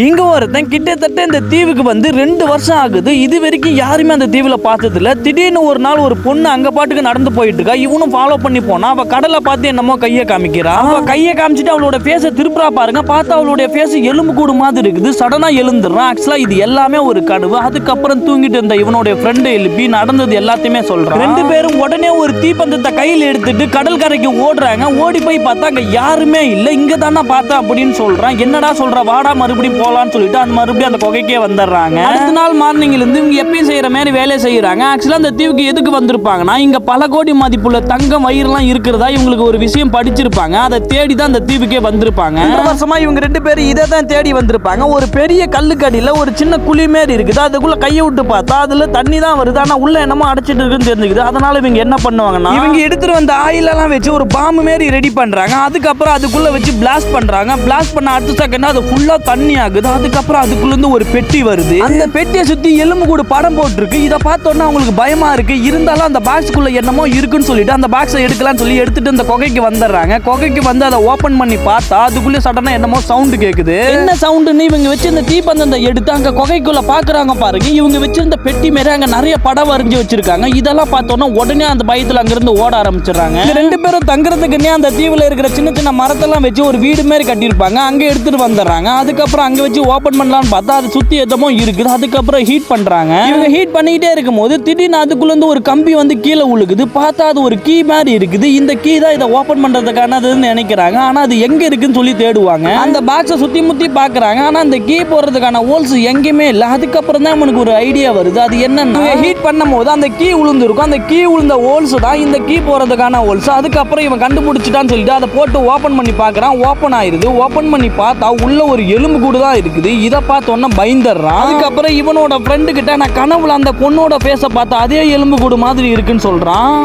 இங்க ஒருத்தன் கிட்டத்தட்ட இந்த தீவுக்கு வந்து 2 வருஷம் ஆகுது. இது வரைக்கும் யாருமே அந்த தீவுல பார்த்ததில்ல. திடீர்னு ஒரு நாள் ஒரு பொண்ணு அங்க பாட்டுக்கு நடந்து போயிட்டு இருக்கா. இவனும் ஃபாலோ பண்ணி போனா அவ கடலை பார்த்து என்னமோ கையை காமிக்கிறா. அவ கையை காமிச்சிட்டு அவளோட ஃபேஸை திருப்புறா பாருங்க. பார்த்தா அவளுடைய ஃபேஸ் எலும்பு கூடு மாதிரி இருக்குது. சடனா எழுந்துடுறான். ஆக்சுவலா இது எல்லாமே ஒரு கனவு. அதுக்கப்புறம் தூங்கிட்டு இருந்த இவனுடைய ஃப்ரெண்டு எழுப்பி நடந்தது எல்லாத்தையுமே சொல்றான். 2 பேரும் உடனே ஒரு தீப்பந்தத்தை கையில் எடுத்துட்டு கடல் கரைக்கு ஓடுறாங்க. ஓடி போய் பார்த்தா அங்க யாருமே இல்ல. இங்க தானே பார்த்தா அப்படின்னு சொல்றான். என்னடா சொல்ற, வாடா மறுபடியும் போலான்னு சொல்லிட்டு அந்த மறுபடியும் அந்த குகைக்கே வந்துடுறாங்க. அடுத்த நாள் மார்னிங்ல இருந்து இவங்க எப்பயும் செய்யற மாதிரி வேலை செய்யறாங்க. ஆக்சுவலா அந்த தீவுக்கு எதுக்கு வந்திருப்பாங்கன்னா, இங்க பல கோடி மதிப்புள்ள தங்கம் வயிறுலாம் இருக்கிறதா இவங்களுக்கு ஒரு விஷயம் படிச்சிருப்பாங்க. அதை தேடி தான் அந்த தீவுக்கே வந்திருப்பாங்க. 2 வருஷமா இவங்க 2 பேரும் இதை தான் தேடி வந்திருப்பாங்க. ஒரு பெரிய கல்லுக்கடியில ஒரு சின்ன குழி மாதிரி இருக்குது. அதுக்குள்ள கையை விட்டு பார்த்தா அதுல தண்ணி தான் வருது. ஆனா உள்ள என்னமோ அடைச்சிட்டு இருக்குன்னு தெரிஞ்சுக்குது. அதனால இவங்க என்ன பண்ணுவாங்கன்னா, இவங்க எடுத்துட்டு வந்த ஆயில் எல்லாம் வச்சு ஒரு பாம்பு மாதிரி ரெடி பண்றாங்க. அதுக்கப்புறம் அதுக்குள்ள வச்சு பிளாஸ்ட் பண்றாங்க. பிளாஸ்ட் பண்ண அடுத்த செகண்ட் அது ஃபுல்லா தண்ணி ஆகுது. அதுக்கப்புறம் அதுக்குள்ள இருந்து ஒரு பெட்டி வருது. அந்த பெட்டியை சுத்தி எலும்பு கூடு படம் போட்டுருக்கு. இதை பார்த்தோன்னா அவங்களுக்கு பயமா இருக்கு. இருந்தாலும் அந்த பாக்ஸ்க்குள்ள என்னமோ இருக்குன்னு சொல்லிட்டு அந்த பாக்ஸை எடுக்கலாம்னு சொல்லி எடுத்துட்டு அந்த குகைக்கு வந்துடுறாங்க. குகைக்கு வந்து அதை ஓபன் பண்ணி பார்த்தா அதுக்குள்ளே சடனா என்னமோ சவுண்ட் கேக்குது. என்ன சவுண்டுன்னு இவங்க வச்சிருந்த தீப்பந்தத்தை எடுத்து அங்க குகைக்குள்ள பாக்குறாங்க பாருங்க. இவங்க வச்சிருந்த பெட்டி மேல அங்க நிறைய படம் வரைஞ்சி வச்சிருக்காங்க. இதெல்லாம் பார்த்தோன்னா உடனே அந்த பயத்துல அங்கிருந்து ஓட ஆரம்பிச்சிடறாங்க. 2 பேரும் தங்குறதுக்குன்னே அந்த தீவுல இருக்கிற சின்ன சின்ன மரத்தெல்லாம் வச்சு ஒரு வீடு மாதிரி கட்டியிருப்பாங்க. அங்க எடுத்துட்டு வந்துடுறாங்க. அதுக்கப்புறம் அங்க வச்சு ஓபன் பண்ணலாம்னு பார்த்தா அது சுத்தி எதமோ இருக்குது. அதுக்கப்புறம் ஹீட் பண்றாங்க. இவங்க ஹீட் பண்ணிக்கிட்டே இருக்கும்போது திடீர்னு அதுக்குள்ள இருந்து ஒரு கம்பி வந்து கீழே உழுகுது. பார்த்தா அது ஒரு கீ மாதிரி இருக்குது. இந்த கீ தான் இதை ஓபன் பண்றதுக்கானதுன்னு நினைக்கிறாங்க. ஆனா அது எங்க இருக்குன்னு சொல்லி தேடுவாங்க. அந்த பாக்ஸை சுத்தி முத்தி பாக்குறாங்க. ஆனா அந்த கீ போறதுக்கான ஹோல்ஸ் எங்கேயுமே இல்லை. அதுக்கப்புறம் தான் நமக்கு ஒரு ஐடியா வருது. அது என்னன்னா, ஹீட் பண்ணும் போது அந்த கீ உளுந்துருக்கும். அந்த கீ உளுந்த ஹோல்ஸ் தான் இந்த கீ போறதுக்கான ஹோல்ஸ். அதுக்கப்புறம் இவன் கண்டுபிடிச்சிட்டான்னு சொல்லிட்டு அதை போட்டு ஓபன் பண்ணி பாக்குறான். ஓபன் ஆயிருது. ஓபன் பண்ணி பார்த்தா உள்ள ஒரு எலும்பு கூடு தான் இருக்குது. இதை பார்த்தோன்னா பயந்துடுறான். அதுக்கப்புறம் இவனோட ஃப்ரெண்டு கிட்ட நான் கனவுல அந்த பொண்ணோட ஃபேஸை பார்த்தா அதே எலும்பு கூடு மாதிரி இருக்குன்னு சொல்றான்.